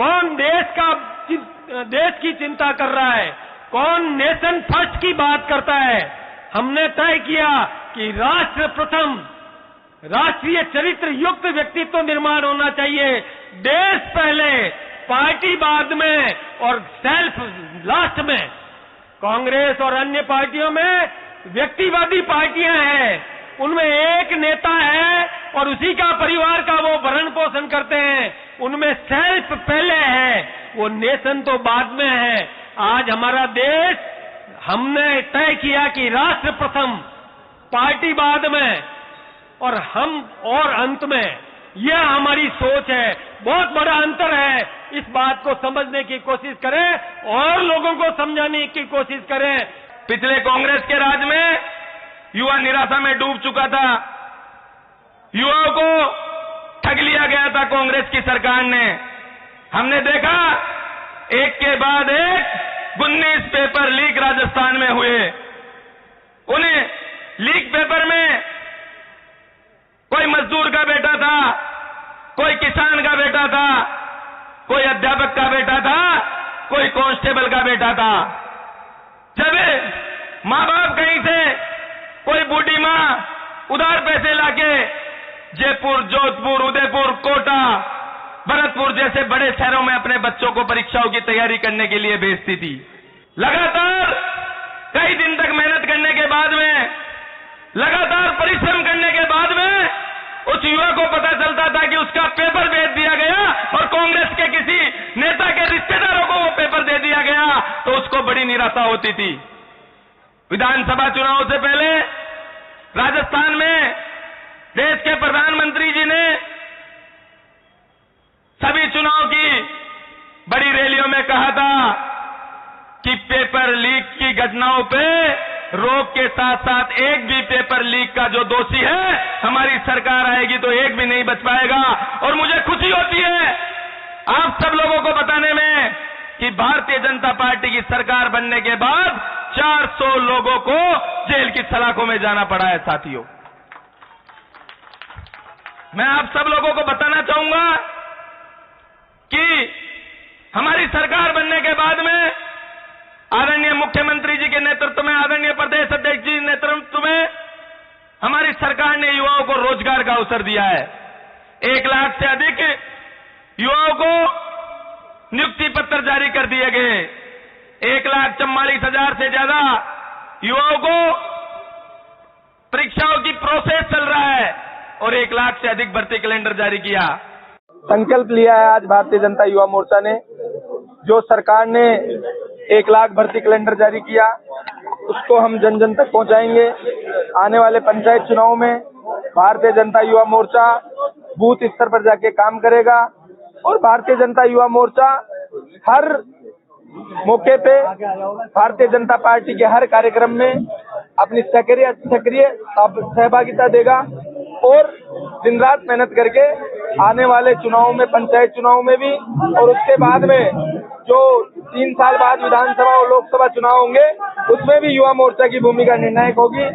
कौन देश की चिंता कर रहा है, कौन नेशन फर्स्ट की बात करता है। हमने तय किया कि राष्ट्र प्रथम, राष्ट्रीय चरित्र युक्त व्यक्तित्व निर्माण होना चाहिए। देश पहले, पार्टी बाद में और सेल्फ लास्ट में। कांग्रेस और अन्य पार्टियों में व्यक्तिवादी पार्टियां हैं, उनमें एक नेता है और उसी का परिवार का वो भरण पोषण करते हैं। उनमें सेल्फ पहले है, वो नेशन तो बाद में है। आज हमारा देश, हमने तय किया कि राष्ट्र प्रथम, पार्टी बाद में और हम और अंत में। यह हमारी सोच है। बहुत बड़ा अंतर है। इस बात को समझने की कोशिश करें और लोगों को समझाने की कोशिश करें। पिछले कांग्रेस के राज में युवा निराशा में डूब चुका था। युवाओं को ठग लिया गया था कांग्रेस की सरकार ने। हमने देखा एक के बाद एक 19 पेपर लीक राजस्थान में हुए। उन्हें लीक पेपर में कोई मजदूर का बेटा था, कोई किसान का बेटा था, कोई अध्यापक का बेटा था, कोई कांस्टेबल का बेटा था। जब मां बाप कहीं से कोई बूढ़ी मां उधार पैसे लाके जयपुर, जोधपुर, उदयपुर, कोटा, भरतपुर जैसे बड़े शहरों में अपने बच्चों को परीक्षाओं की तैयारी करने के लिए भेजती थी। लगातार कई दिन तक मेहनत करने के बाद में, लगातार परिश्रम करने के बाद में उस युवा को पता चलता था कि उसका पेपर भेज दिया गया और कांग्रेस के किसी नेता के रिश्तेदारों को वो पेपर दे दिया गया, तो उसको बड़ी निराशा होती थी। विधानसभा चुनाव से पहले राजस्थान में देश के प्रधानमंत्री जी ने सभी चुनाव की बड़ी रैलियों में कहा था कि पेपर लीक की घटनाओं पे रोक के साथ साथ एक भी पेपर लीक का जो दोषी है, हमारी सरकार आएगी तो एक भी नहीं बच पाएगा। और मुझे खुशी होती है आप सब लोगों को बताने में कि भारतीय जनता पार्टी की सरकार बनने के बाद 400 लोगों को जेल की सलाखों में जाना पड़ा है। साथियों, मैं आप सब लोगों को बताना चाहूंगा कि हमारी सरकार बनने के बाद में आदरणीय मुख्यमंत्री जी के नेतृत्व में, आदरणीय प्रदेश अध्यक्ष जी नेतृत्व में हमारी सरकार ने युवाओं को रोजगार का अवसर दिया है। 1 लाख से अधिक युवाओं को नियुक्ति पत्र जारी कर दिए गए। 1,44,000 से ज्यादा युवाओं को परीक्षाओं की प्रोसेस चल रहा है और 1 लाख से अधिक भर्ती कैलेंडर जारी किया। संकल्प लिया है आज भारतीय जनता युवा मोर्चा ने। जो सरकार ने 1 लाख भर्ती कैलेंडर जारी किया, उसको हम जन जन तक पहुंचाएंगे। आने वाले पंचायत चुनाव में भारतीय जनता युवा मोर्चा बूथ स्तर पर जाके काम करेगा और भारतीय जनता युवा मोर्चा हर मौके पे भारतीय जनता पार्टी के हर कार्यक्रम में अपनी सक्रिय सहभागिता देगा और दिन रात मेहनत करके आने वाले चुनाव में, पंचायत चुनाव में भी और उसके बाद में जो 3 साल बाद विधानसभा और लोकसभा चुनाव होंगे, उसमें भी युवा मोर्चा की भूमिका निर्णायक होगी।